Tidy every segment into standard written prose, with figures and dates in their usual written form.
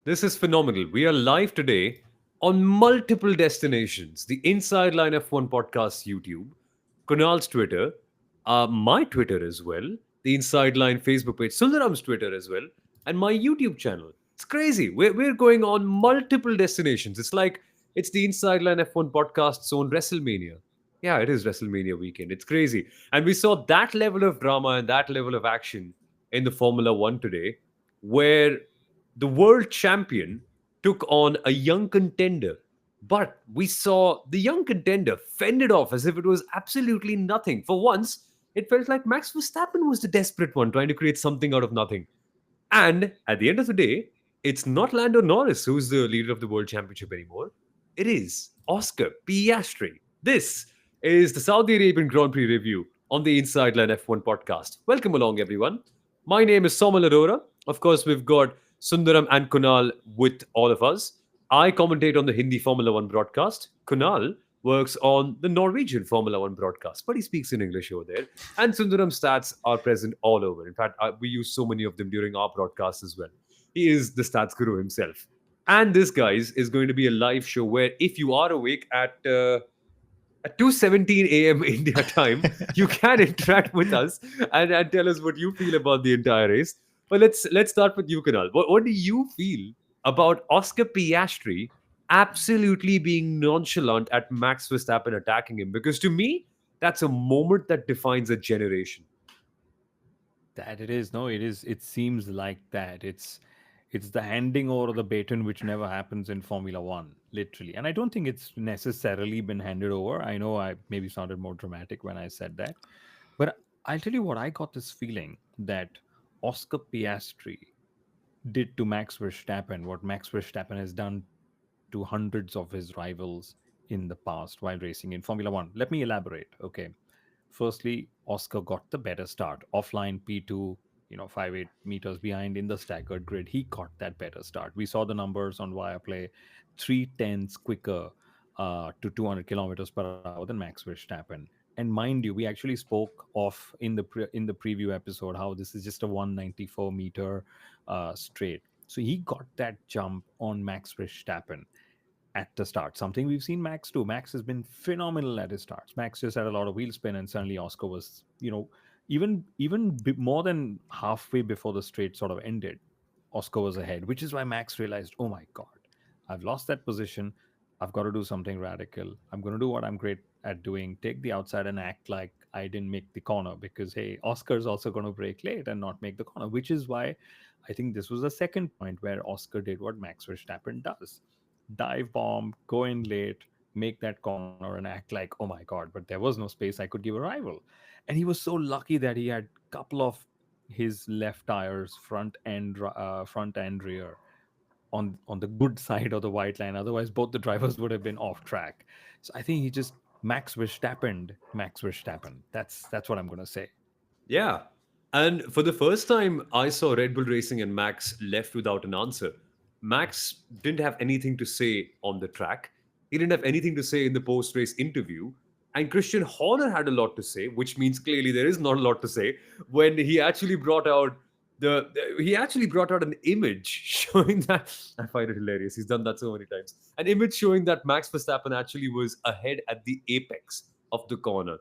This is phenomenal. We are live today on multiple destinations. The Inside Line F1 podcast YouTube, Kunal's Twitter, my Twitter as well, the Inside Line Facebook page, Sundaram's Twitter as well, and my YouTube channel. It's crazy. We're going on multiple destinations. It's like it's the Inside Line F1 podcast's own WrestleMania. Yeah, it is WrestleMania weekend. It's crazy. And we saw that level of drama and that level of action in the Formula One today, where the world champion took on a young contender. But we saw the young contender fended off as if it was absolutely nothing. For once, it felt like Max Verstappen was the desperate one trying to create something out of nothing. And at the end of the day, it's not Lando Norris who's the leader of the world championship anymore. It is Oscar Piastri. This is the Saudi Arabian Grand Prix review on the Inside Line F1 podcast. Welcome along, everyone. My name is Soumil. Of course, we've got Sundaram and Kunal with all of us. I commentate on the Hindi Formula One broadcast. Kunal works on the Norwegian Formula One broadcast, but he speaks in English over there. And Sundaram's stats are present all over. In fact, we use so many of them during our broadcast as well. He is the stats guru himself. And this, guys, is going to be a live show where if you are awake at 2:17 a.m. India time, you can interact with us and tell us what you feel about the entire race. But let's start with you, Kunal. What do you feel about Oscar Piastri absolutely being nonchalant at Max Verstappen attacking him? Because to me, that's a moment that defines a generation. That it is. No, it is. It seems like that. It's the handing over of the baton which never happens in Formula One, literally. And I don't think it's necessarily been handed over. I know I maybe sounded more dramatic when I said that, but I'll tell you what. I got this feeling that Oscar Piastri did to Max Verstappen what Max Verstappen has done to hundreds of his rivals in the past while racing in Formula One. Let me elaborate. Okay. Firstly, Oscar got the better start. Offline P2, 5-8 meters behind in the staggered grid. He got that better start. We saw the numbers on Viaplay, 3 tenths quicker to 200 kilometers per hour than Max Verstappen. And mind you, we actually spoke of in the preview episode how this is just a 194-meter straight. So he got that jump on Max Verstappen at the start. Something we've seen Max do. Max has been phenomenal at his starts. Max just had a lot of wheel spin, and suddenly Oscar was, even more than halfway before the straight sort of ended, Oscar was ahead, which is why Max realized, oh my God, I've lost that position. I've got to do something radical. I'm going to do what I'm great at doing, take the outside and act like I didn't make the corner because, hey, Oscar's also going to brake late and not make the corner, which is why I think this was the second point where Oscar did what Max Verstappen does: dive bomb, go in late, make that corner, and act like, oh my God, but there was no space I could give a rival. And he was so lucky that he had a couple of his left tires, front and rear, on the good side of the white line. Otherwise, both the drivers would have been off track. So I think he just Max Verstappen. That's what I'm gonna say. Yeah. And for the first time, I saw Red Bull Racing and Max left without an answer. Max didn't have anything to say on the track. He didn't have anything to say in the post race interview. And Christian Horner had a lot to say, which means clearly there is not a lot to say when he actually brought out an image showing that I find it hilarious. He's done that so many times. An image showing that Max Verstappen actually was ahead at the apex of the corner.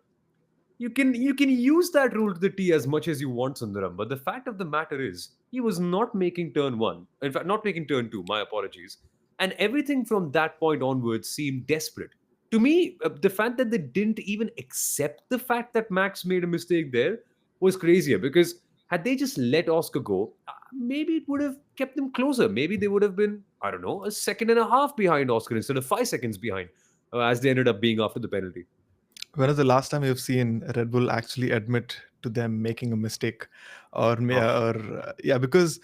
You can use that rule to the T as much as you want, Sundaram. But the fact of the matter is, he was not making turn one. In fact, not making turn two. My apologies. And everything from that point onwards seemed desperate. To me, the fact that they didn't even accept the fact that Max made a mistake there was crazier. Because had they just let Oscar go, maybe it would have kept them closer. Maybe they would have been, I don't know, a second and a half behind Oscar instead of 5 seconds behind, as they ended up being after the penalty. When is the last time you've seen Red Bull actually admit to them making a mistake, Oh, yeah? Because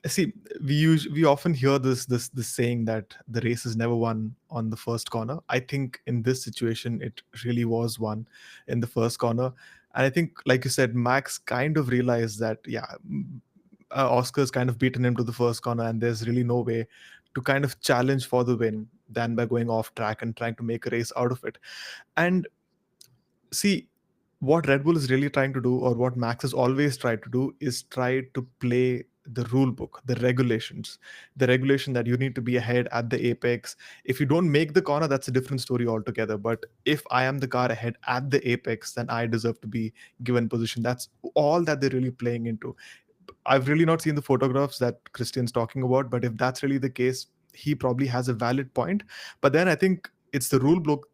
see, we often hear this saying that the race is never won on the first corner. I think in this situation, it really was won in the first corner, and I think, like you said, Max kind of realized that Oscar's kind of beaten him to the first corner, and there's really no way to kind of challenge for the win than by going off track and trying to make a race out of it. And see, what Red Bull is really trying to do, or what Max has always tried to do, is try to play the rule book, the regulations, the regulation that you need to be ahead at the apex. If you don't make the corner, that's a different story altogether. But if I am the car ahead at the apex, then I deserve to be given position. That's all that they're really playing into. I've really not seen the photographs that Christian's talking about, but if that's really the case, he probably has a valid point. But then I think it's the rule book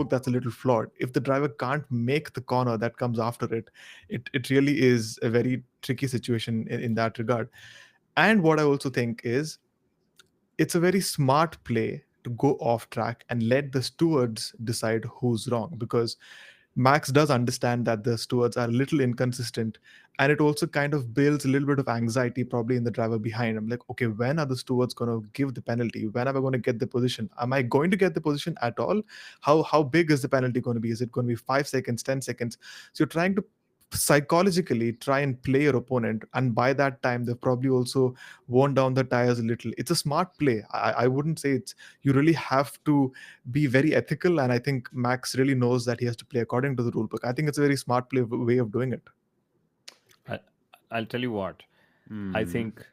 that's a little flawed. If the driver can't make the corner that comes after it, it really is a very tricky situation in that regard. And what I also think is it's a very smart play to go off track and let the stewards decide who's wrong, because Max does understand that the stewards are a little inconsistent, and it also kind of builds a little bit of anxiety probably in the driver behind. I'm like, okay, when are the stewards going to give the penalty? When am I going to get the position? Am I going to get the position at all? How big is the penalty going to be? Is it going to be 5 seconds, 10 seconds? So you're trying to psychologically try and play your opponent, and by that time they've probably also worn down the tires a little. It's a smart play. I wouldn't say it's, you really have to be very ethical, and I think Max really knows that he has to play according to the rule book. I think it's a very smart way of doing it. I, I'll tell you what. I Hmm. think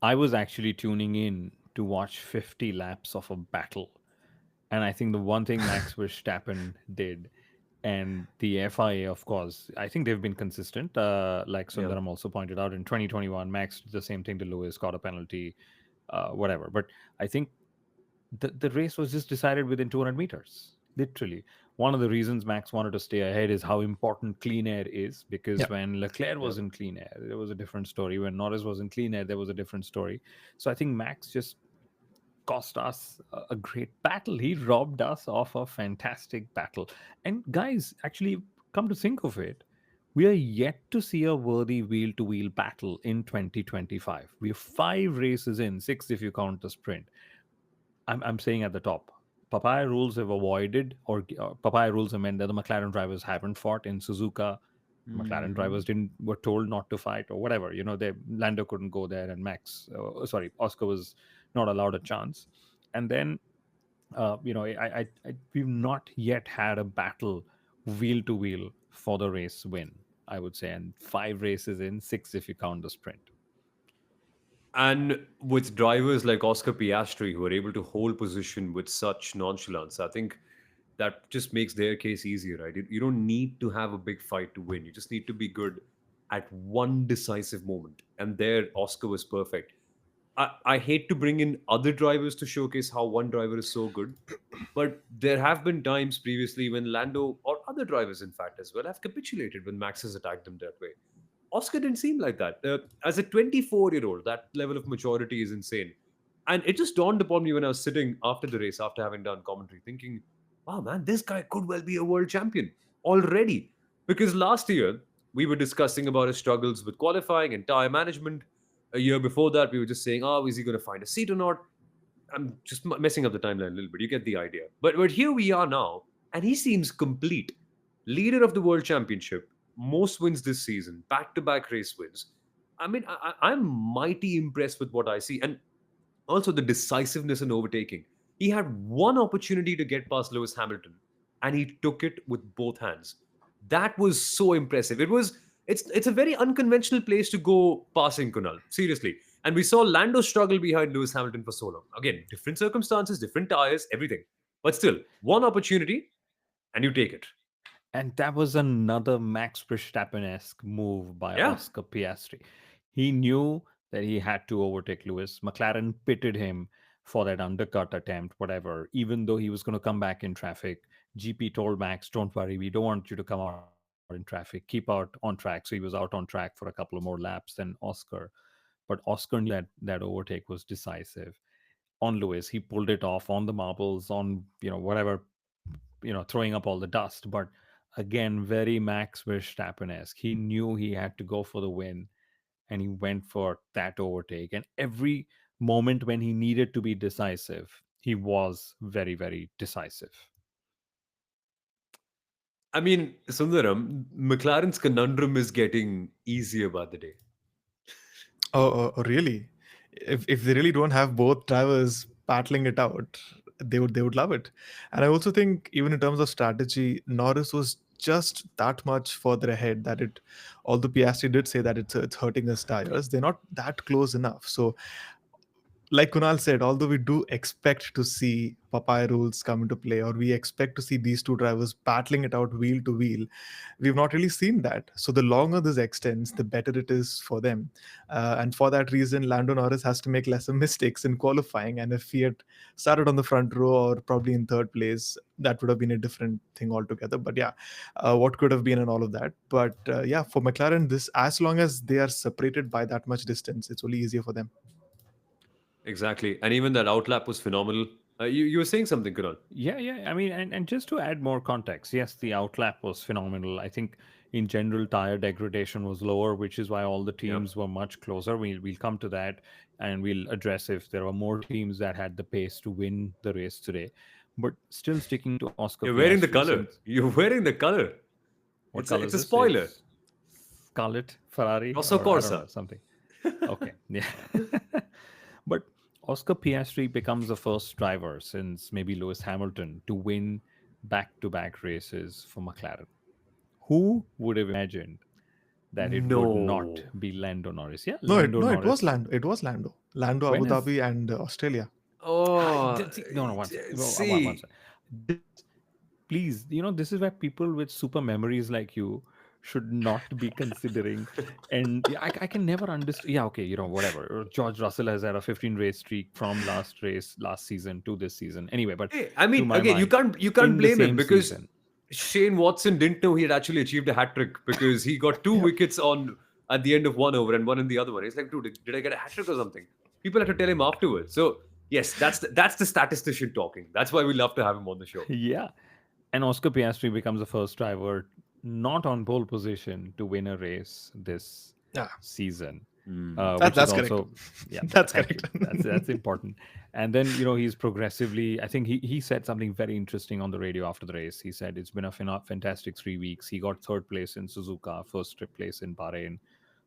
I was actually tuning in to watch 50 laps of a battle. And I think the one thing Max Verstappen did, and the FIA, of course, I think they've been consistent. Like Yeah. Sundaram also pointed out in 2021, Max did the same thing to Lewis, got a penalty, whatever. But I think the race was just decided within 200 meters, literally. One of the reasons Max wanted to stay ahead is how important clean air is, because Yeah. when Leclerc Yeah. was in clean air, there was a different story. When Norris was in clean air, there was a different story. So I think Max just cost us a great battle. He robbed us of a fantastic battle. And guys, actually, come to think of it, we are yet to see a worthy wheel to wheel battle in 2025. We have 5 races in, 6 if you count the sprint. I'm saying at the top. Papaya rules have avoided, or papaya rules have meant that the McLaren drivers haven't fought in Suzuka. McLaren Hmm. drivers didn't were told not to fight or whatever. They Lando couldn't go there, and sorry, Oscar was not allowed a chance. And then we've not yet had a battle wheel to wheel for the race win. I would say, and 5 races in, 6 if you count the sprint. And with drivers like Oscar Piastri who are able to hold position with such nonchalance, I think that just makes their case easier, right? You don't need to have a big fight to win. You just need to be good at one decisive moment. And there, Oscar was perfect. I hate to bring in other drivers to showcase how one driver is so good, but there have been times previously when Lando or other drivers, in fact, as well, have capitulated when Max has attacked them that way. Oscar didn't seem like that. As a 24-year-old, that level of maturity is insane. And it just dawned upon me when I was sitting after the race, after having done commentary, thinking, wow, man, this guy could well be a world champion already. Because last year, we were discussing about his struggles with qualifying and tire management. A year before that, we were just saying, oh, is he going to find a seat or not? I'm just messing up the timeline a little bit. You get the idea. But here we are now, and he seems complete. Leader of the World Championship, most wins this season, back-to-back race wins. I mean, I'm mighty impressed with what I see, and also the decisiveness in overtaking. He had one opportunity to get past Lewis Hamilton, and he took it with both hands. That was so impressive. It's a very unconventional place to go passing, Kunal. Seriously. And we saw Lando struggle behind Lewis Hamilton for so long. Again, different circumstances, different tires, everything. But still, one opportunity and you take it. And that was another Max Verstappen-esque move by Yeah. Oscar Piastri. He knew that he had to overtake Lewis. McLaren pitted him for that undercut attempt, whatever, even though he was going to come back in traffic. GP told Max, don't worry, we don't want you to come out in traffic. Keep out on track. So he was out on track for a couple of more laps than Oscar. But Oscar knew that overtake was decisive on Lewis. He pulled it off on the marbles, on whatever, throwing up all the dust. But again, very Max Verstappen-esque. He knew he had to go for the win, and he went for that overtake. And every moment when he needed to be decisive, he was very, very decisive. I mean, Sundaram, McLaren's conundrum is getting easier by the day. Oh, really? If they really don't have both drivers battling it out, they would love it. And I also think even in terms of strategy, Norris was just that much further ahead that it, although Piastri did say that it's hurting his tires, they're not that close enough. So like Kunal said, although we do expect to see Papaya rules come into play, or we expect to see these two drivers battling it out wheel to wheel, we've not really seen that. So the longer this extends, the better it is for them. And for that reason, Lando Norris has to make lesser mistakes in qualifying. And if he had started on the front row or probably in third place, that would have been a different thing altogether. But yeah, what could have been and all of that. But yeah, for McLaren, this, as long as they are separated by that much distance, it's only easier for them. Exactly. And even that outlap was phenomenal. You were saying something, Kunal. Yeah, yeah. I mean, and just to add more context, yes, the outlap was phenomenal. I think in general, tire degradation was lower, which is why all the Yeah. teams were much closer. We'll come to that and we'll address if there were more teams that had the pace to win the race today. But still sticking to Oscar You're wearing the Piastri, color. since You're wearing the color. what It's color it's is a this? spoiler. It's Scarlet Ferrari, Rosso or I don't know, Corsa. something. Okay, yeah. But Oscar Piastri becomes the first driver since maybe Lewis Hamilton to win back-to-back races for McLaren. Who would have imagined that it would not No. be Lando Norris? Yeah, No, Lando it was Norris. Lando. It was Lando. Lando, When Abu has Dhabi, and Australia. Oh, no, no, one second. One see. second. This, please, this is where people with super memories like you should not be considering. And yeah, I can never understand. Yeah, okay, whatever. George Russell has had a 15 race streak from last season to this season. Anyway, but Hey, I to mean, my again, you mind, can't in the blame him same because season, Shane Watson didn't know he had actually achieved a hat trick because he got two Yeah. wickets on at the end of one over and one in the other one. He's like, dude, did I get a hat trick or something? People had to tell him afterwards. So yes, that's the statistician talking. That's why we love to have him on the show. yeah. And Oscar Piastri becomes the first driver not on pole position to win a race this Yeah, season, Hmm. which is that's correct. also, yeah, That's thank correct. you. That's important. And then he's progressively. I think he said something very interesting on the radio after the race. He said it's been a fantastic 3 weeks. He got third place in Suzuka, first place in Bahrain,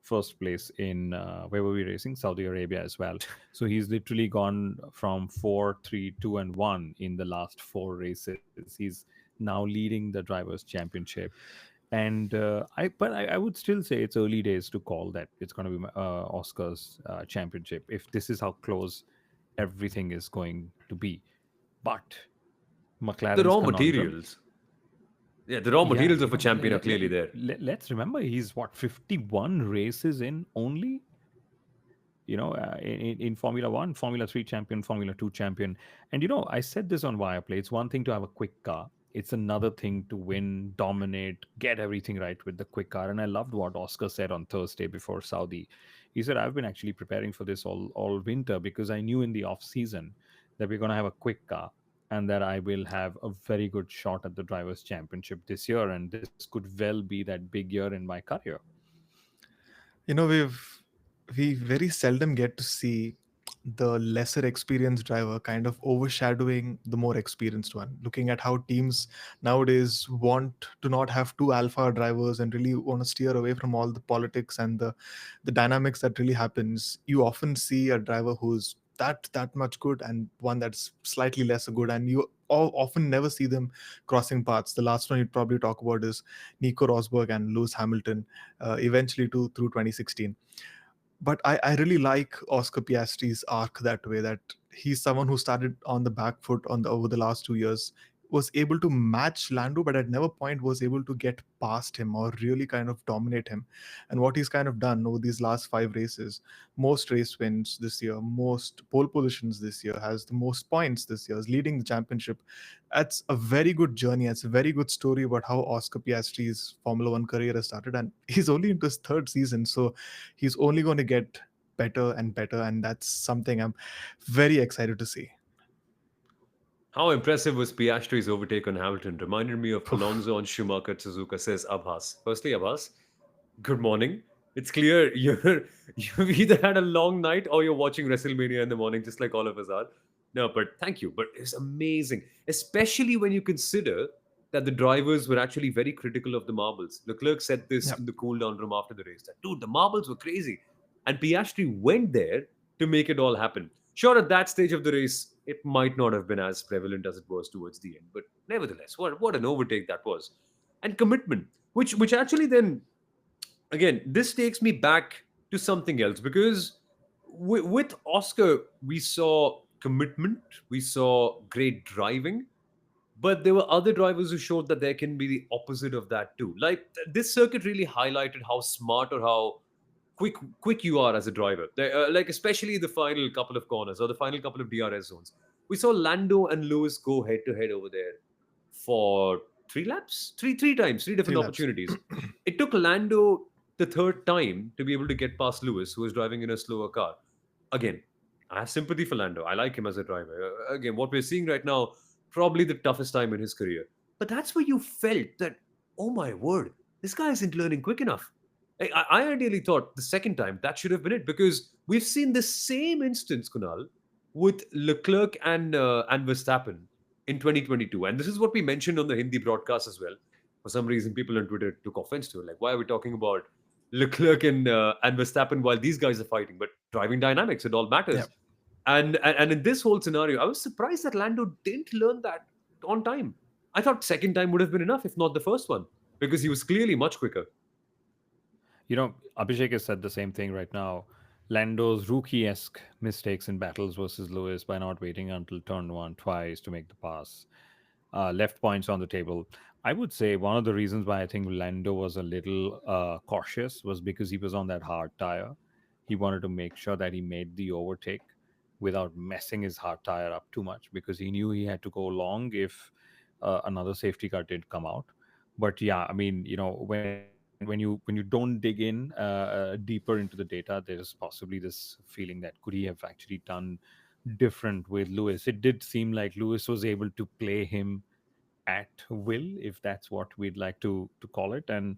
first place in where were we racing? Saudi Arabia as well. So he's literally gone from 4, 3, 2, and 1 in the last 4 races. He's now leading the drivers' championship. And I would still say it's early days to call that it's going to be Oscar's championship if this is how close everything is going to be. But The McLaren's raw conundrum, materials. Yeah, the raw yeah, materials of a champion are clearly there. let's remember he's what 51 races in only. In Formula One, Formula 3 champion, Formula 2 champion. And, I said this on Viaplay. It's one thing to have a quick car, it's another thing to win, dominate, get everything right with the quick car. And I loved what Oscar said on Thursday before Saudi. He said, I've been actually preparing for this all winter because I knew in the off season that we're going to have a quick car and that I will have a very good shot at the Drivers' Championship this year. And this could well be that big year in my career. You know, we very seldom get to see the lesser experienced driver kind of overshadowing the more experienced one. Looking at how teams nowadays want to not have two alpha drivers and really want to steer away from all the politics and the dynamics that really happens, you often see a driver who's that much good and one that's slightly lesser good, and you often never see them crossing paths. The last one you'd probably talk about is Nico Rosberg and Lewis Hamilton, eventually to through 2016. But I really like Oscar Piastri's arc that way, that he's someone who started on the back foot over the last 2 years, was able to match Lando, but at never point was able to get past him or really kind of dominate him. And what he's kind of done over these last 5 races, most race wins this year, most pole positions this year, has the most points this year, is leading the championship. That's a very good journey. It's a very good story about how Oscar Piastri's Formula One career has started. And he's only into his third season, so he's only going to get better and better. And that's something I'm very excited to see. How impressive was Piastri's overtake on Hamilton? Reminded me of Oof. Alonso on Schumacher at Suzuka, says Abhas. Firstly, Abhas, good morning. It's clear you've either had a long night or you're watching WrestleMania in the morning, just like all of us are. No, but thank you. But it's amazing, especially when you consider that the drivers were actually very critical of the marbles. Leclerc said this Yeah. in the cool down room after the race that, dude, the marbles were crazy. And Piastri went there to make it all happen. Sure, at that stage of the race, it might not have been as prevalent as it was towards the end. But nevertheless, what an overtake that was. and commitment, which actually then again this takes me back to something else because with Oscar we saw commitment, we saw great driving, but there were other drivers who showed that there can be the opposite of that too. Like this circuit really highlighted how smart or how quick quick you are as a driver. Like especially the final couple of corners or the final couple of DRS zones. We saw Lando and Lewis go head to head over there for three laps, three times, three Three different laps. opportunities. It took Lando the third time to be able to get past Lewis, who was driving in a slower car. Again, I have sympathy for Lando. I like him as a driver. Again, what we're seeing right now, probably the toughest time in his career. But that's where you felt that, oh my word, this guy isn't learning quick enough. I ideally thought the second time that should have been it because we've seen the same instance, Kunal, with Leclerc and Verstappen in 2022. And this is what we mentioned on the Hindi broadcast as well. For some reason, people on Twitter took offense to it. Like, why are we talking about Leclerc and Verstappen while these guys are fighting? But driving dynamics, it all Yeah. matters. And in this whole scenario, I was surprised that Lando didn't learn that on time. I thought second time would have been enough, if not the first one, because he was clearly much quicker. Abhishek has said the same thing right now. Lando's rookie-esque mistakes in battles versus Lewis by not waiting until turn one twice to make the pass, left points on the table. I would say one of the reasons why I think Lando was a little cautious was because he was on that hard tire. He wanted to make sure that he made the overtake without messing his hard tire up too much because he knew he had to go long if another safety car did come out. But yeah, I mean, when you don't dig in deeper into the data, there's possibly this feeling that could he have actually done different with Lewis. It did seem like Lewis was able to play him at will, if that's what we'd like to call it. And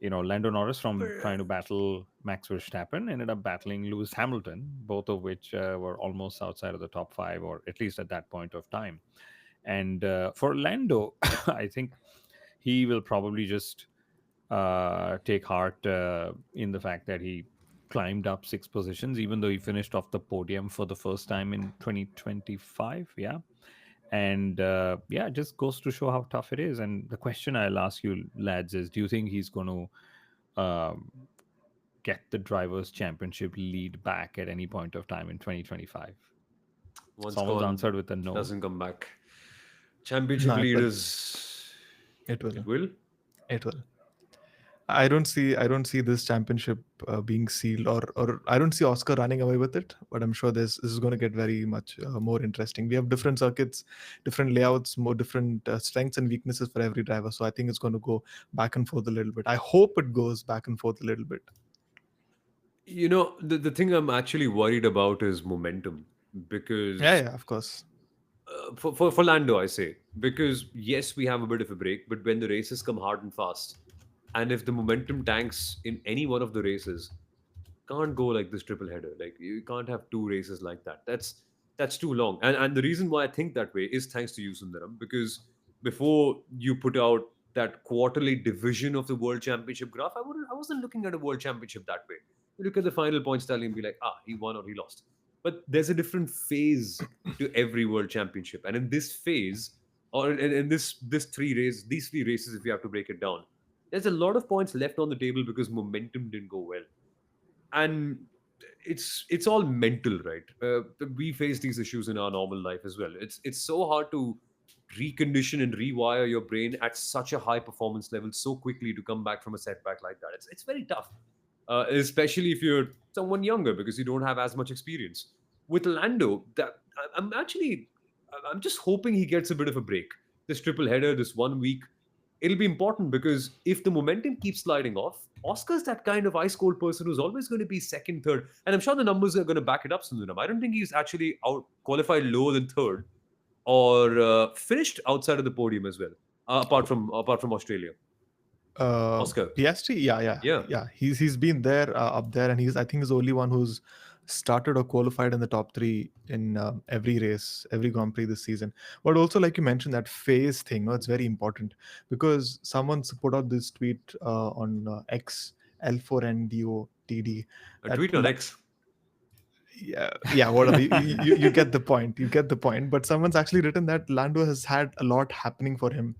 Lando Norris, from trying to battle Max Verstappen, ended up battling Lewis Hamilton, both of which were almost outside of the top five, or at least at that point of time. And for Lando, I think he will probably just take heart in the fact that he climbed up six positions, even though he finished off the podium for the first time in 2025. Yeah. And yeah, it just goes to show how tough it is. And the question I'll ask you, lads, is do you think he's going to get the Drivers' Championship lead back at any point of time in 2025? Once Someone's gone, answered with a no. doesn't come back. Championship No, it will. leaders, It will. it will. It will. I don't see this championship being sealed, or I don't see Oscar running away with it. But I'm sure this is going to get very much more interesting. We have different circuits, different layouts, more different strengths and weaknesses for every driver. So I think it's going to go back and forth a little bit. I hope it goes back and forth a little bit. The thing I'm actually worried about is momentum Yeah, because yeah, of course. for Lando, I say, because yes, we have a bit of a break, but when the races come hard and fast, and if the momentum tanks in any one of the races, can't go like this triple header. Like you can't have two races like that. That's too long. And the reason why I think that way is thanks to you, Sundaram, because before you put out that quarterly division of the World Championship graph, I wasn't looking at a World Championship that way. You look at the final points tally and be like, he won or he lost. But there's a different phase to every World Championship, and in this phase, or in this these three races, if you have to break it down, there's a lot of points left on the table because momentum didn't go well, and it's all mental, right? We face these issues in our normal life as well. It's so hard to recondition and rewire your brain at such a high performance level so quickly to come back from a setback like that. It's very tough, especially if you're someone younger because you don't have as much experience. With Lando, that I'm actually I'm just hoping he gets a bit of a break. This triple header, this 1 week, it'll be important because if the momentum keeps sliding off, Oscar's that kind of ice cold person who's always going to be second, third, and I'm sure the numbers are going to back it up, Sundaram. I don't think he's actually out qualified lower than third or finished outside of the podium as well, apart from Australia. Oscar, Piastri, yeah, yeah, yeah, yeah. He's been there up there, and I think he's the only one who's started or qualified in the top three in every race, every Grand Prix this season. But also, like you mentioned, that phase thing, no, it's very important because someone's put out this tweet on X L4NDOTD a that tweet on X. yeah, whatever. You get the point. You get the point. But someone's actually written that Lando has had a lot happening for him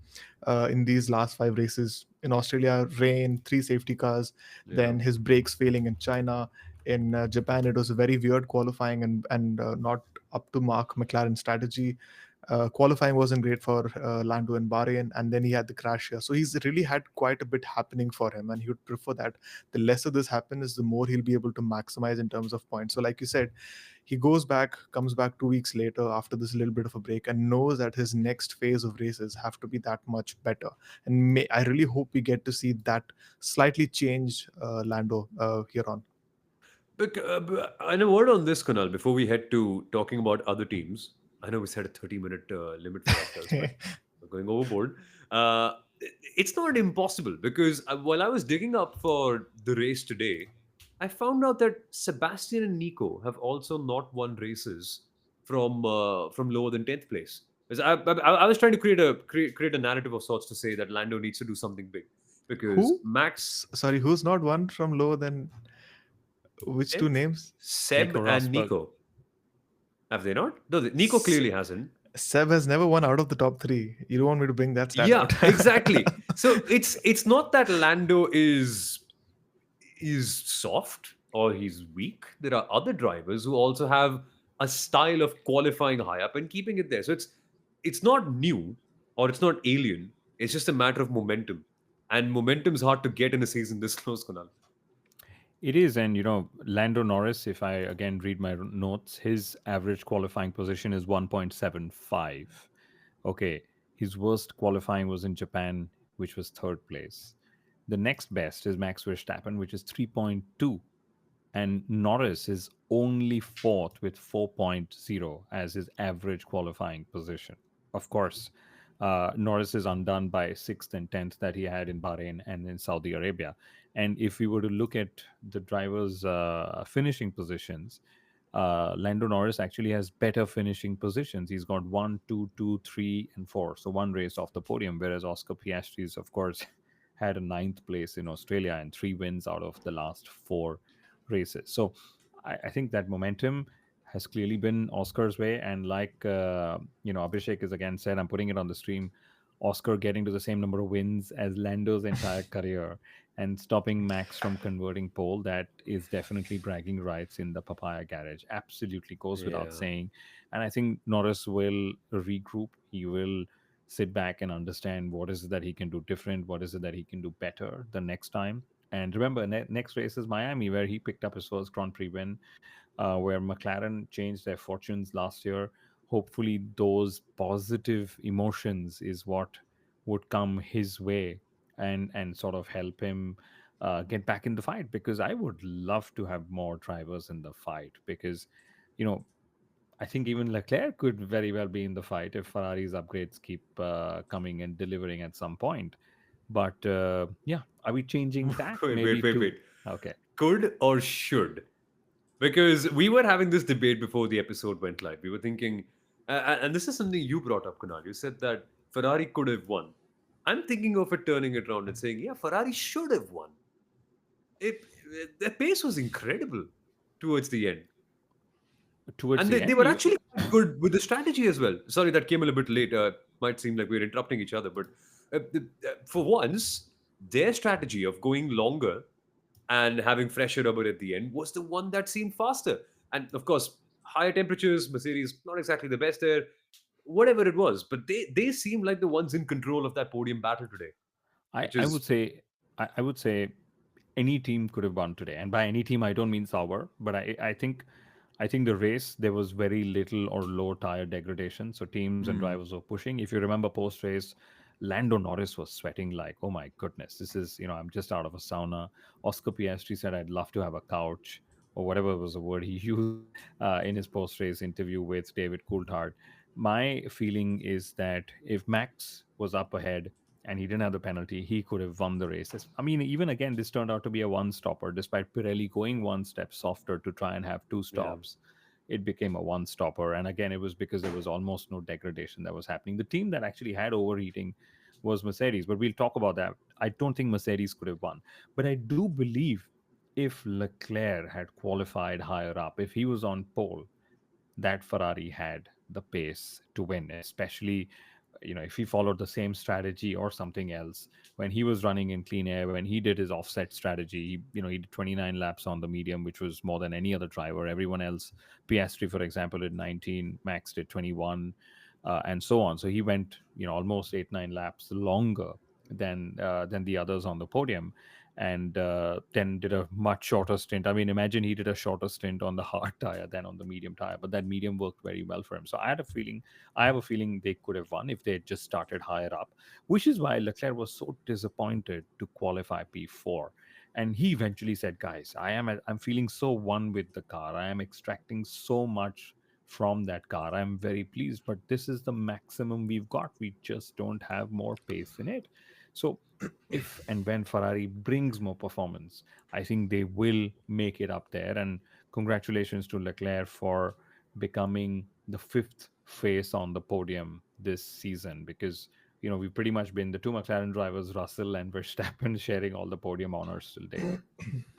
in these last 5 races. In Australia, rain, 3 safety cars, Yeah. then his brakes failing in China. In Japan, it was a very weird qualifying and not up to mark McLaren strategy. Qualifying wasn't great for Lando in Bahrain, and then he had the crash here. So he's really had quite a bit happening for him, and he would prefer that the lesser this happens, the more he'll be able to maximize in terms of points. So, like you said, he goes back, comes back 2 weeks later after this little bit of a break, and knows that his next phase of races have to be that much better. And I really hope we get to see that slightly changed Lando here on. And a word on this, Kunal, before we head to talking about other teams. I know we set a 30-minute limit for ourselves, but we're going overboard. It's not impossible because while I was digging up for the race today, I found out that Sebastian and Nico have also not won races from lower than 10th place. Because I was trying to create a narrative of sorts to say that Lando needs to do something big because Who? Max, Sorry, who's not one from lower than which two names? Seb Nico and Rosberg. Nico. Have they not? No, Nico clearly hasn't. Seb has never won out of the top three. You don't want me to bring that stat Yeah, out. exactly. So it's not that Lando is soft or he's weak. There are other drivers who also have a style of qualifying high up and keeping it there. So it's not new or it's not alien. It's just a matter of momentum. And momentum's hard to get in a season this close, Kunal. It is, and Lando Norris, if I again read my notes, his average qualifying position is 1.75. Okay, his worst qualifying was in Japan, which was third place. The next best is Max Verstappen, which is 3.2. And Norris is only fourth with 4.0 as his average qualifying position. Of course, Norris is undone by sixth and tenth that he had in Bahrain and in Saudi Arabia. And if we were to look at the drivers' finishing positions, Lando Norris actually has better finishing positions. He's got 1, 2, 2, 3, and 4. So one race off the podium, whereas Oscar Piastri is, of course, had a ninth place in Australia and 3 wins out of the last 4 races. So I think that momentum has clearly been Oscar's way. And like, Abhishek has again said, I'm putting it on the stream, Oscar getting to the same number of wins as Lando's entire career and stopping Max from converting pole, that is definitely bragging rights in the Papaya garage. Absolutely goes without Yeah. saying. And I think Norris will regroup. He will sit back and understand what is it that he can do different, what is it that he can do better the next time. And remember, next race is Miami, where he picked up his first Grand Prix win, where McLaren changed their fortunes last year. Hopefully, those positive emotions is what would come his way and sort of help him get back in the fight. Because I would love to have more drivers in the fight. Because you know, I think even Leclerc could very well be in the fight if Ferrari's upgrades keep coming and delivering at some point. But yeah, are we changing that Wait, maybe wait, wait, to? wait. Okay. Could or should? Because we were having this debate before the episode went live. We were thinking, and this is something you brought up, Kunal. You said that Ferrari could have won. I'm thinking of it turning it around and saying, yeah, Ferrari should have won. It, their pace was incredible towards the end. Towards And the they end, were actually quite good with the strategy as well. Sorry, that came a little bit late. Might seem like we are interrupting each other, but for once, their strategy of going longer and having fresher rubber at the end was the one that seemed faster. And of course, higher temperatures, Mercedes not exactly the best there, whatever it was, but they seemed like the ones in control of that podium battle today, I, which I would is say I would say any team could have won today. And by any team, I don't mean Sauber, but I think the race there was very little or low tire degradation, so teams and hmm, drivers were pushing. If you remember post race, Lando Norris was sweating like, oh my goodness, this is I'm just out of a sauna. Oscar Piastri said, I'd love to have a couch, or whatever was the word he used in his post race interview with David Coulthard. My feeling is that if Max was up ahead and he didn't have the penalty, he could have won the race. I mean, even again, this turned out to be a one stopper, despite Pirelli going one step softer to try and have two yeah. stops. It became a one stopper. And again, it was because there was almost no degradation that was happening. The team that actually had overheating was Mercedes, but we'll talk about that. I don't think Mercedes could have won. But I do believe if Leclerc had qualified higher up, if he was on pole, that Ferrari had the pace to win, especially if he followed the same strategy or something else when he was running in clean air, when he did his offset strategy. He did 29 laps on the medium, which was more than any other driver. Everyone else, Piastri, for example, did 19, Max did 21, and so on. So he went, almost 8-9 laps longer than the others on the podium, and then did a much shorter stint. I mean, imagine he did a shorter stint on the hard tire than on the medium tire, but that medium worked very well for him. So I have a feeling they could have won if they had just started higher up, which is why Leclerc was so disappointed to qualify P4. And he eventually said, "Guys, I'm feeling so one with the car. I am extracting so much from that car. I'm very pleased, but this is the maximum we've got. We just don't have more pace in it." So if and when Ferrari brings more performance, I think they will make it up there. And congratulations to Leclerc for becoming the fifth face on the podium this season, because we've pretty much been the two McLaren drivers, Russell and Verstappen, sharing all the podium honors till date.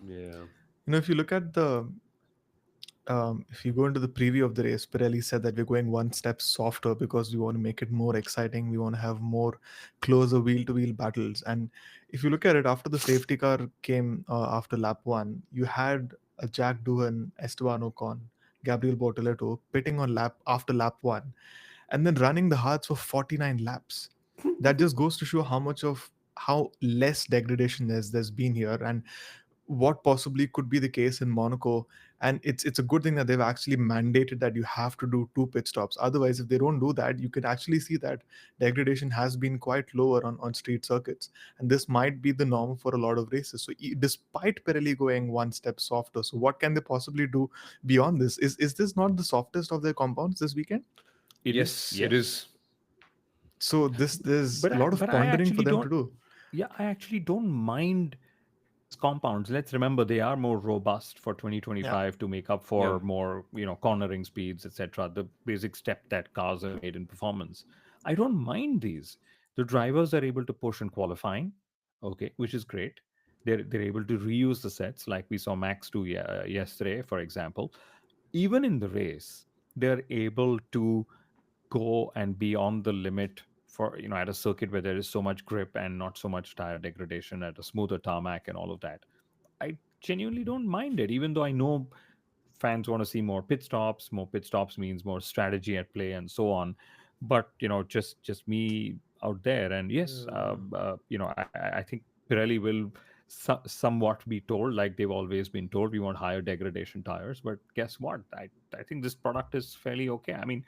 Yeah. If you look at the if you go into the preview of the race, Pirelli said that we're going one step softer because we want to make it more exciting. We want to have more closer wheel to wheel battles. And if you look at it, after the safety car came after lap one, you had Jack Doohan, Esteban Ocon, Gabriel Bortoleto pitting on lap after lap one, and then running the hards for 49 laps. That just goes to show how less degradation there's been here, and what possibly could be the case in Monaco. And it's a good thing that they've actually mandated that you have to do two pit stops. Otherwise, if they don't do that, you can actually see that degradation has been quite lower on street circuits. And this might be the norm for a lot of races. So despite Pirelli going one step softer, so what can they possibly do beyond this? Is this not the softest of their compounds this weekend? It is, Yes, it yes. is. So there's a lot of But I pondering for actually them to don't. do. Yeah, I actually don't mind these compounds. Let's remember they are more robust for Yeah. 2025 to make up Yeah. for more, cornering speeds, etc. The basic step that cars have made in performance. I don't mind these. The drivers are able to push in qualifying, okay, which is great. They're able to reuse the sets like we saw Max do yesterday, for example. Even in the race, they're able to go and be on the limit for at a circuit where there is so much grip and not so much tire degradation at a smoother tarmac and all of that. I genuinely don't mind it, even though I know fans want to see more pit stops. More pit stops means more strategy at play and so on. But just me out there, and yes, I think Pirelli will somewhat be told, like they've always been told, we want higher degradation tires. But guess what? I think this product is fairly okay. I mean,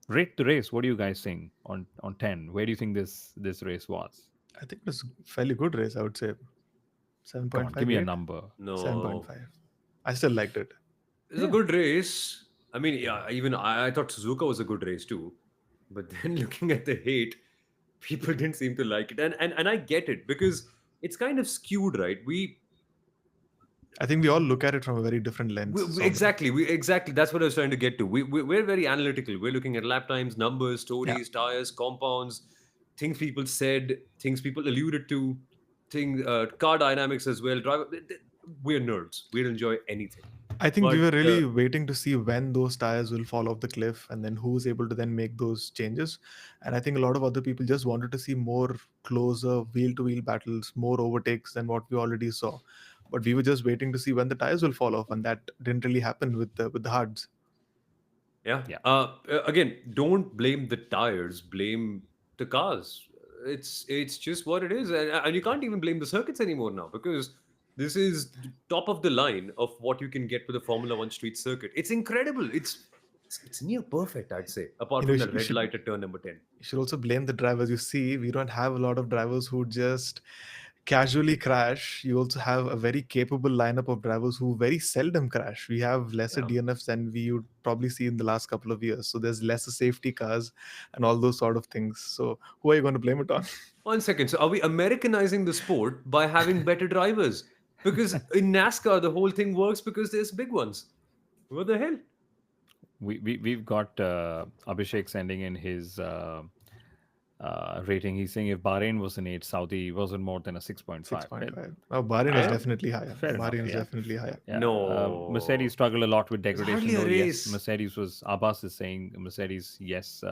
rate the race. What do you guys think on 10? Where do you think this race was? I think it was a fairly good race, I would say. Come on, give me a 7.58. number. No. 7.5. I still liked it. It's a Yeah. good race. I mean, yeah, even I thought Suzuka was a good race too. But then looking at the hate, people didn't seem to like it. And I get it because it's kind of skewed, right? I think we all look at it from a very different lens, Soumil. Exactly that's what I was trying to get to. We're very analytical. We're looking at lap times, numbers, Yeah. stories, tires, compounds, things people said, things people alluded to, car dynamics as well. Driver, we're nerds. We'll enjoy anything. I think we But were really waiting to see when those tires will fall off the cliff and then who's able to then make those changes. And I think a lot of other people just wanted to see more closer wheel to wheel battles, more overtakes than what we already saw. But we were just waiting to see when the tires will fall off, and that didn't really happen with the hards. yeah, Yeah. again, don't blame the tires. Blame the cars. It's just what it is, and you can't even blame the circuits anymore now because this is top of the line of what you can get with a Formula One street circuit. It's incredible. It's near perfect, I'd say, apart You know, from you, the sh- you red should light at turn number 10. you should also blame the drivers. You see, we don't have a lot of drivers who just casually crash. You also have a very capable lineup of drivers who very seldom crash. We have lesser Yeah. DNFs than we would probably see in the last couple of years. So there's lesser safety cars and all those sort of things. So who are you going to blame it on? 1 second. So are we Americanizing the sport by having better drivers? Because in NASCAR, the whole thing works because there's big ones. What the hell? We've got Abhishek sending in his rating. He's saying if Bahrain was an 8, Saudi wasn't more than a 6.5. 6.5. Oh, Bahrain is I definitely higher. Fair enough. Bahrain is Yeah. definitely higher. Yeah. Mercedes no. struggled a lot with It's hardly degradation, a though. Yes, race. Mercedes was. Abbas is saying Mercedes. Yes.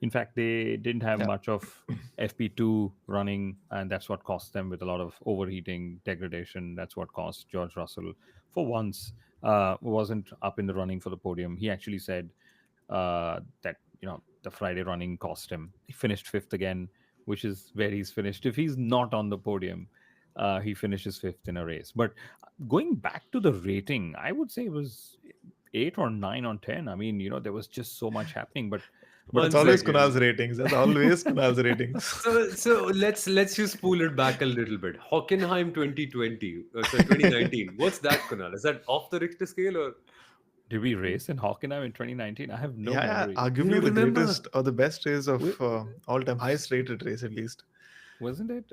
In fact, they didn't have Yeah. much of FP2 running, and that's what cost them with a lot of overheating, degradation. That's what cost George Russell, for once, wasn't up in the running for the podium. He actually said that the Friday running cost him. He finished fifth again, which is where he's finished. If he's not on the podium, he finishes fifth in a race. But going back to the rating, I would say it was 8 or 9 on 10. I mean, there was just so much happening. But That's One always second. Kunal's ratings. That's always Kunal's ratings. So let's just pull it back a little bit. Hockenheim 2020, sorry 2019. What's that, Kunal? Is that off the Richter scale or did we race in Hockenheim in 2019? I have no Yeah, memory. you arguably don't the remember? greatest or the best race of Wa- all time, highest rated race at least. Wasn't it?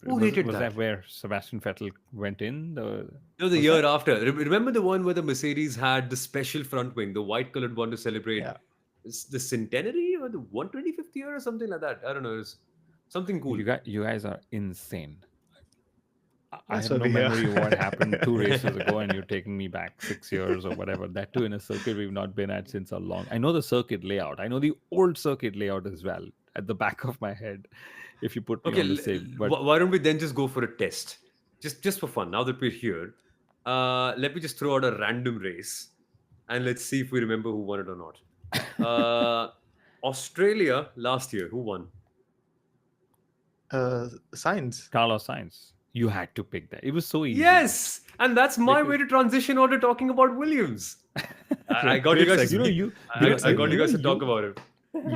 Who rated Was that? that where Sebastian Vettel went in? No, the Was year that? after. Remember the one where the Mercedes had the special front wing, the white colored one to celebrate Yeah, the centenary or the 125th year or something like that. I don't know. It's something cool. You guys are insane. I that's have why no we're memory of what happened 2 races here. ago, and you're taking me back 6 years or whatever. That too in a circuit we've not been at since a long. I know the circuit layout. I know the old circuit layout as well at the back of my head. If you put me Okay, on the same, but why don't we then just go for a test, just for fun? Now that we're here, let me just throw out a random race, and let's see if we remember who won it or not. Australia last year, who won? Science. Carlos Sainz, you had to pick that. It was so easy Yes, and that's my way because to transition on to talking about Williams. I got you Great guys to segue. you Great I got you segue. guys to talk about it.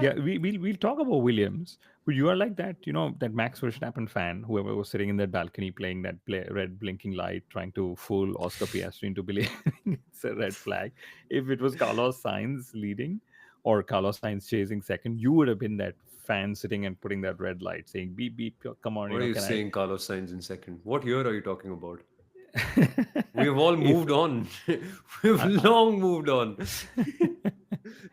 yeah, we'll talk about Williams, but you are like that, that Max Verstappen fan, whoever was sitting in that balcony playing that red blinking light, trying to fool Oscar Piastri into believing it's a red flag. If it was Carlos Sainz leading or Carlos Sainz chasing second, you would have been that fan sitting and putting that red light saying beep beep, come on, What are you can I? saying, Carlos Sainz in second? What year are you talking about? We've all if moved on. We've I, long moved on.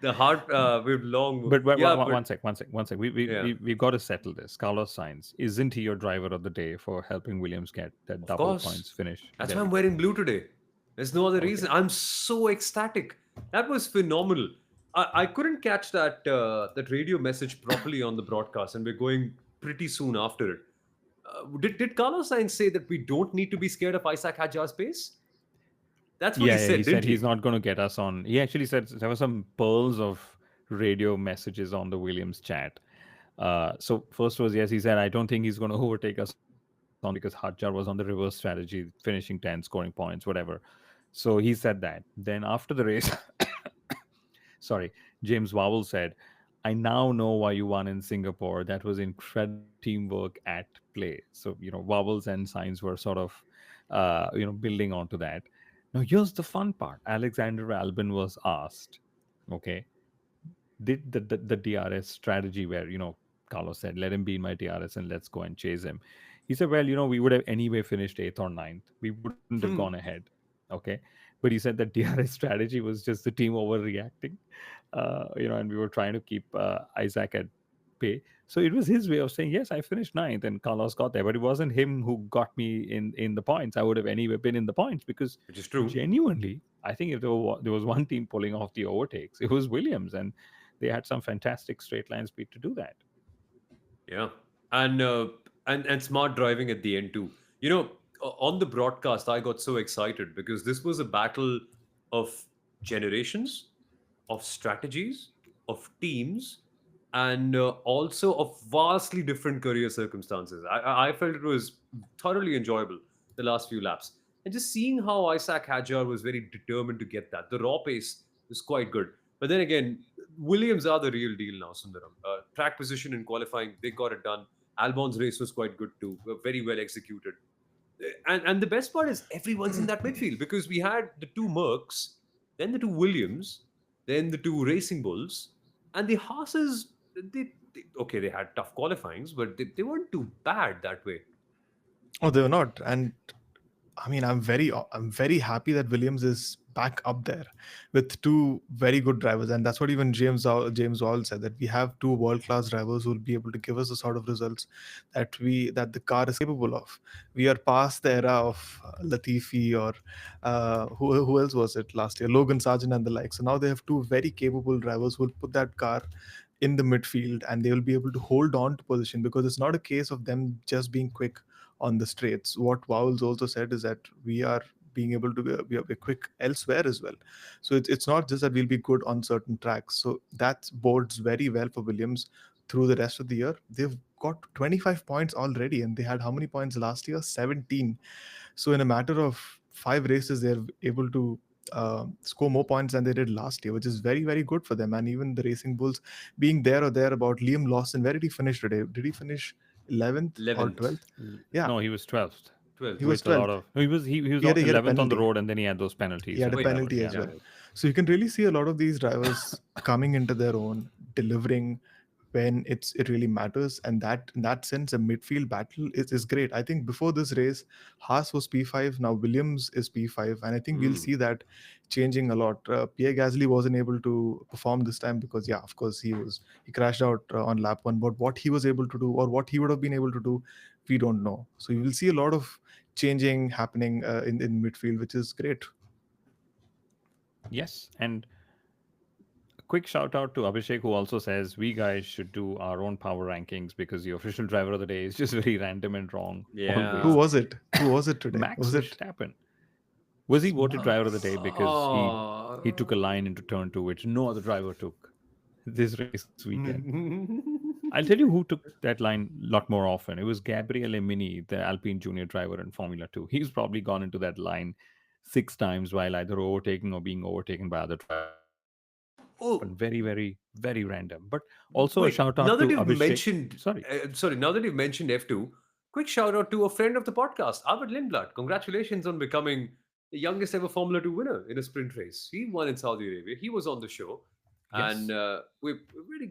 The heart, we've long, But yeah, but one sec. yeah, We've got to settle this. Carlos Sainz, isn't he your driver of the day for helping Williams get that of double course. points finish? That's There why we I'm go. wearing blue today. There's no other reason. Okay. I'm so ecstatic. That was phenomenal. I couldn't catch that radio message properly on the broadcast, and we're going pretty soon after it. Did Carlos Sainz say that we don't need to be scared of Isaac Hadjar's pace? That's what he Yeah, he said, said didn't he's he? not going to get us on. He actually said there were some pearls of radio messages on the Williams chat. So first was yes, he said I don't think he's going to overtake us on because Hadjar was on the reverse strategy, finishing 10, scoring points, whatever. So he said that. Then after the race, sorry, James Wowell said, I now know why you won in Singapore. That was incredible teamwork at play. So, Wowells and Signs were sort of, building onto that. Now, here's the fun part. Alexander Albin was asked, okay, did the DRS strategy where, Carlos said, let him be in my DRS and let's go and chase him. He said, well, we would have anyway finished eighth or ninth. We wouldn't have gone Hmm. ahead. Okay. But he said that DRS strategy was just the team overreacting, and we were trying to keep Isaac at bay. So it was his way of saying, yes, I finished ninth and Carlos got there, but it wasn't him who got me in the points. I would have anyway been in the points because Which is true. genuinely, I think if there was one team pulling off the overtakes, it was Williams, and they had some fantastic straight line speed to do that. Yeah, and and smart driving at the end too. On the broadcast, I got so excited because this was a battle of generations, of strategies, of teams, and also of vastly different career circumstances. I felt it was thoroughly enjoyable the last few laps, and just seeing how Isaac Hadjar was very determined to get that. The raw pace was quite good, but then again, Williams are the real deal now, Sundaram. Track position in qualifying, they got it done. Albon's race was quite good too, very well executed. And the best part is everyone's in that midfield because we had the two Mercs, then the two Williams, then the two Racing Bulls, and the Haas's. Okay, they had tough qualifyings, but they weren't too bad that way. Oh, they were not. And I mean, I'm very happy that Williams is back up there with two very good drivers, and that's what even James All said, that we have two world class drivers who will be able to give us the sort of results that the car is capable of. We are past the era of Latifi or who else was it last year, Logan Sargent and the like. So now they have two very capable drivers who will put that car in the midfield, and they will be able to hold on to position, because it's not a case of them just being quick on the straights. What Vowles also said is that we are being able to be quick elsewhere as well. So it's not just that we'll be good on certain tracks. So that bodes very well for Williams through the rest of the year. They've got 25 points already, and they had how many points last year? 17. So in a matter of 5 races, they're able to score more points than they did last year, which is very, very good for them. And even the Racing Bulls being there or there about. Liam Lawson, where did he finish today? Did he finish 11th or 11th, 12th? Yeah, No, he was 12th 12th. he was with a lot 12th. of. No, he was He had a 11th on the penalty. road, and then he had those He penalties had and a Oh, yeah. whatever. penalty Yeah. as Yeah. well. So you can really see a lot of these drivers coming into their own, delivering when it really matters. And that in that sense, a midfield battle is great. I think before this race, Haas was P5, now Williams is P5, and I think we'll Mm. see that changing a lot. Pierre Gasly wasn't able to perform this time because, yeah, of course he crashed out on lap one. But what he was able to do, or what he would have been able to do, we don't know. So you will see a lot of changing happening in midfield, which is great. Yes, and a quick shout out to Abhishek, who also says we guys should do our own power rankings because the official driver of the day is just very random and wrong Who Yeah. always. was it? Who was it today? Max Was it? Verstappen. Was he voted driver of the day because he took a Oh. line into turn two, which no other driver took this race weekend? I'll tell you who took that line a lot more often. It was Gabriele Mini, the Alpine Junior driver in Formula 2. He's probably gone into that line 6 times while either overtaking or being overtaken by other drivers. So it just happened. Oh, Very, very, very random. But also a wait. shout Now out that to you've Abhishek. mentioned, Sorry. sorry, now that you've mentioned F2, quick shout out to a friend of the podcast, Arvid Lindblad. Congratulations on becoming the youngest ever Formula 2 winner in a sprint race. He won in Saudi Arabia. He was on the show. And Yes. we're very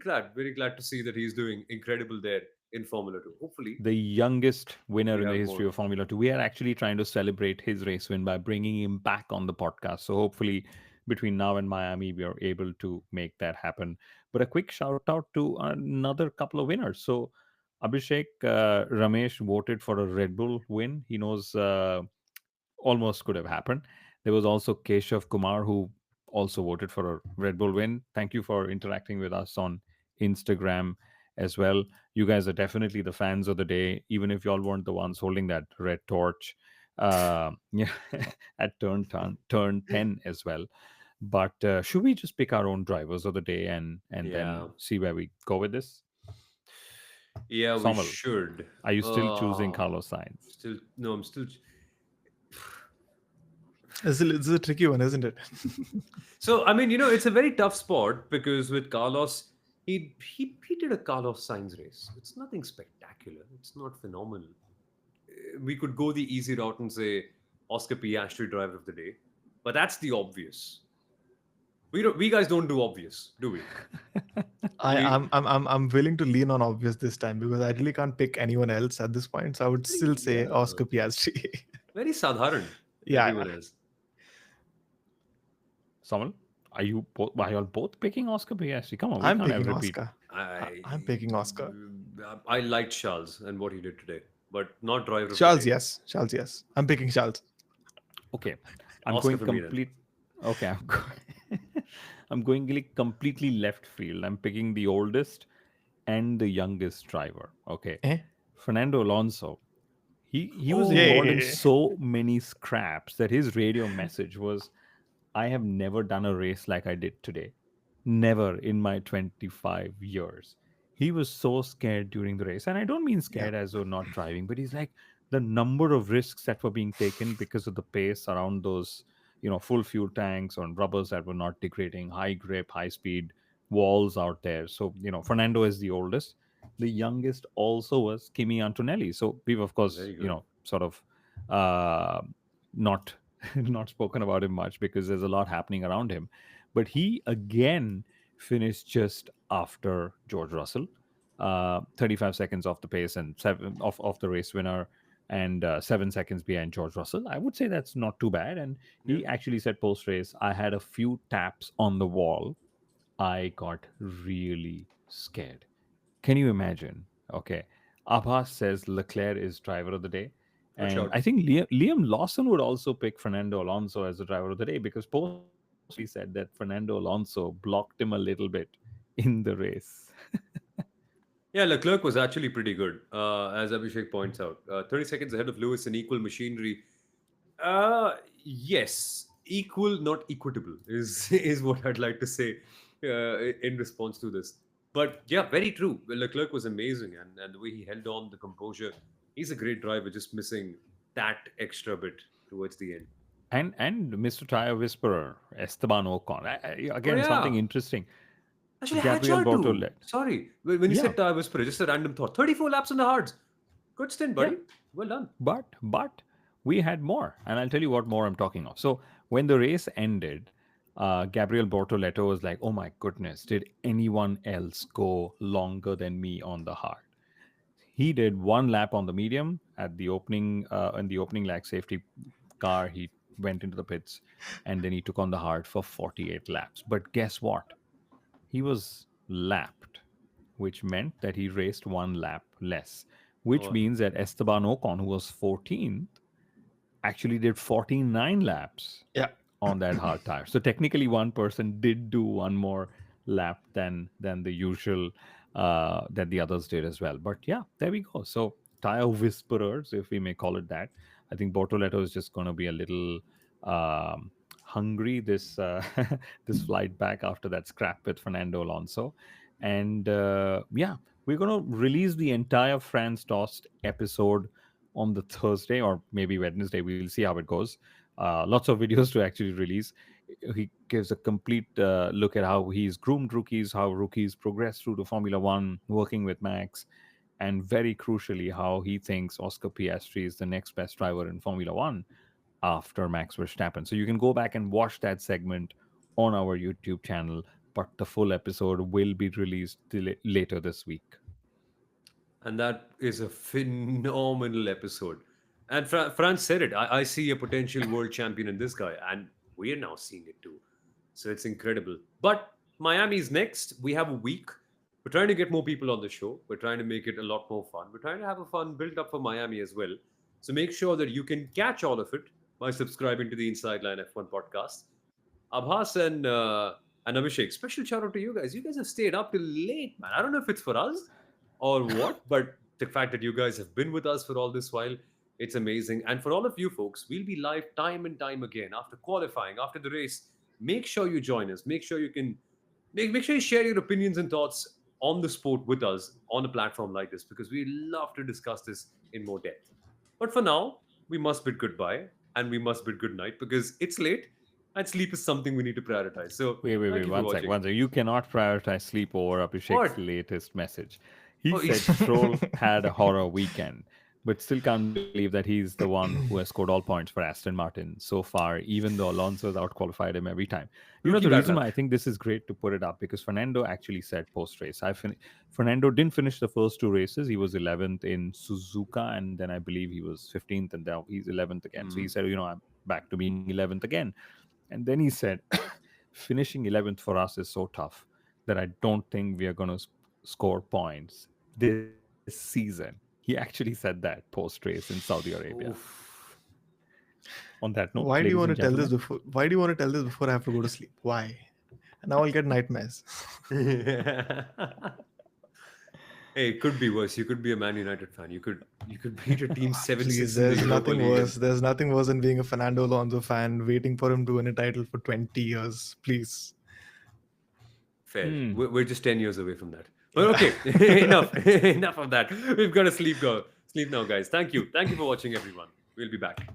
glad to see that he's doing incredible there in Formula 2. Hopefully, The youngest winner we in the have history more. of Formula 2. We are actually trying to celebrate his race win by bringing him back on the podcast. So hopefully, between now and Miami, we are able to make that happen. But a quick shout out to another couple of winners. So Abhishek Ramesh voted for a Red Bull win. He knows almost could have happened. There was also Keshav Kumar who also voted for a Red Bull win. Thank you for interacting with us on Instagram as well. You guys are definitely the fans of the day, even if y'all weren't the ones holding that red torch. Yeah, at turn 10 as well. But should we just pick our own drivers of the day and then Yeah. see where we go with this? Yeah, we Somal, should. are you still choosing Oh, Carlos Sainz? still, no, I'm still. It's a tricky one, isn't it? So, I mean, it's a very tough spot because with Carlos, he did a Carlos Sainz race. It's nothing spectacular. It's not phenomenal. We could go the easy route and say Oscar Piastri driver of the day, but that's the obvious. We guys don't do obvious, do we? I, We I'm willing to lean on obvious this time because I really can't pick anyone else at this point. So I would still say yeah, Oscar Piastri. very sadharan. Yeah, Everyone else. Somal, are you all both picking Oscar Piastri? Come on, we I'm can't have picking repeat. Oscar. I I'm picking Oscar. I liked Charles and what he did today, but not driver of the Charles, day. yes. Charles, yes. I'm picking Charles. Okay, I'm Oscar going for me then. complete. Okay, I'm going like completely left field. I'm picking the oldest and the youngest driver. Okay, Eh? Fernando Alonso. He was involved in Yay. so many scraps that his radio message was, I have never done a race like I did today. Never in my 25 years. He was so scared during the race. And I don't mean Yeah. scared as though not driving, but he's like the number of risks that were being taken because of the pace around those, full fuel tanks on rubbers that were not degrading, high grip, high speed walls out there. So, Fernando is the oldest. The youngest also was Kimi Antonelli. So we've, of course, Very good. sort of uh, not not spoken about him much because there's a lot happening around him. But he again finished just after George Russell, 35 seconds off the pace and seven off the race winner. and 7 seconds behind George Russell. I would say that's not too bad. And Yeah. he actually said post race, I had a few taps on the wall. I got really scared. Can you imagine? Okay. Abbas says Leclerc is driver of the day. Good And shout. I think Liam Lawson would also pick Fernando Alonso as the driver of the day because post race he said that Fernando Alonso blocked him a little bit in the race. Yeah, Leclerc was actually pretty good, as Abhishek points out. 30 seconds ahead of Lewis in equal machinery. Yes, equal, not equitable, is is what I'd like to say in response to this. But yeah, very true. Leclerc was amazing, and the way he held on, the composure. He's a great driver, just missing that extra bit towards the end. And Mr. Tire Whisperer, Esteban Ocon. Oh Again, something yeah, interesting. actually, I had Gabriel y'all too. Bortolet. Sorry, when you Yeah, said Tire Whisperer, just a random thought. 34 laps on the hards. Good stint, yeah. buddy. Well done. But we had more, and I'll tell you what more I'm talking of. So when the race ended, Gabriel Bortoleto was like, "Oh my goodness, did anyone else go longer than me on the hard?" He did one lap on the medium at the opening in the opening lag safety car. He went into the pits, and then he took on the hard for 48 laps. But guess what? He was lapped, which meant that he raced one lap less, which Oh, means that Esteban Ocon, who was 14th, actually did 49 laps Yeah. on that hard tire. So technically, one person did do one more lap than the usual that the others did as well. But yeah, there we go. So tire whisperers, if we may call it that. I think Bortoleto is just going to be a little hungry this this flight back after that scrap with Fernando Alonso, and yeah, we're going to release the entire France Tossed episode on the Thursday or maybe Wednesday. We'll see how it goes. Lots of videos to actually release. He gives a complete look at how he's groomed rookies, how rookies progress through to Formula One, working with Max, and very crucially, how he thinks Oscar Piastri is the next best driver in Formula One after Max Verstappen. So you can go back and watch that segment on our YouTube channel, but the full episode will be released later this week. and that is a phenomenal episode. And France said it. I see a potential world champion in this guy, and we are now seeing it too. So it's incredible. But Miami's next. We have a week. We're trying to get more people on the show. We're trying to make it a lot more fun. We're trying to have a fun build up for Miami as well. So make sure that you can catch all of it by subscribing to the Inside Line F1 podcast. Abhas and Abhishek, special shout out to you guys. You guys have stayed up till late, man. I don't know if it's for us or what, but the fact that you guys have been with us for all this while, it's amazing. And for all of you folks, we'll be live time and time again after qualifying, after the race. Make sure you join us. Make sure you can make sure you share your opinions and thoughts on the sport with us on a platform like this because we love to discuss this in more depth. But for now, we must bid goodbye and we must bid good night because it's late and sleep is something we need to prioritize. So Wait, thank you for one sec, watching. one sec. You cannot prioritize sleep over Abhishek's What? latest message. He Oh, said Stroll had a horror weekend, but still can't believe that he's the one who has scored all points for Aston Martin so far, even though Alonso has outqualified him every time. You know, rookie the bad reason why luck. I think this is great to put it up because Fernando actually said post race, Fernando didn't finish the first two races. He was 11th in Suzuka, and then I believe he was 15th, and now he's 11th again. So he Mm. said, I'm back to being 11th again. And then he said, finishing 11th for us is so tough that I don't think we are going to score points this season. He actually said that post race in Saudi Arabia. Oof. On that note, Why do ladies you and want to tell gentlemen, this before? Why do you want to tell this before I have to go to sleep? Why? And now I'll get nightmares. Hey, it could be worse. You could be a Man United fan. You could beat a team 7-6 Please, in the there's Europa nothing League. worse. There's nothing worse than being a Fernando Alonso fan, waiting for him to win a title for 20 years. Please. Fair. hmm, We're just 10 years away from that. But okay, enough. Enough of that. We've got to sleep now, guys. Thank you. Thank you for watching, everyone. We'll be back.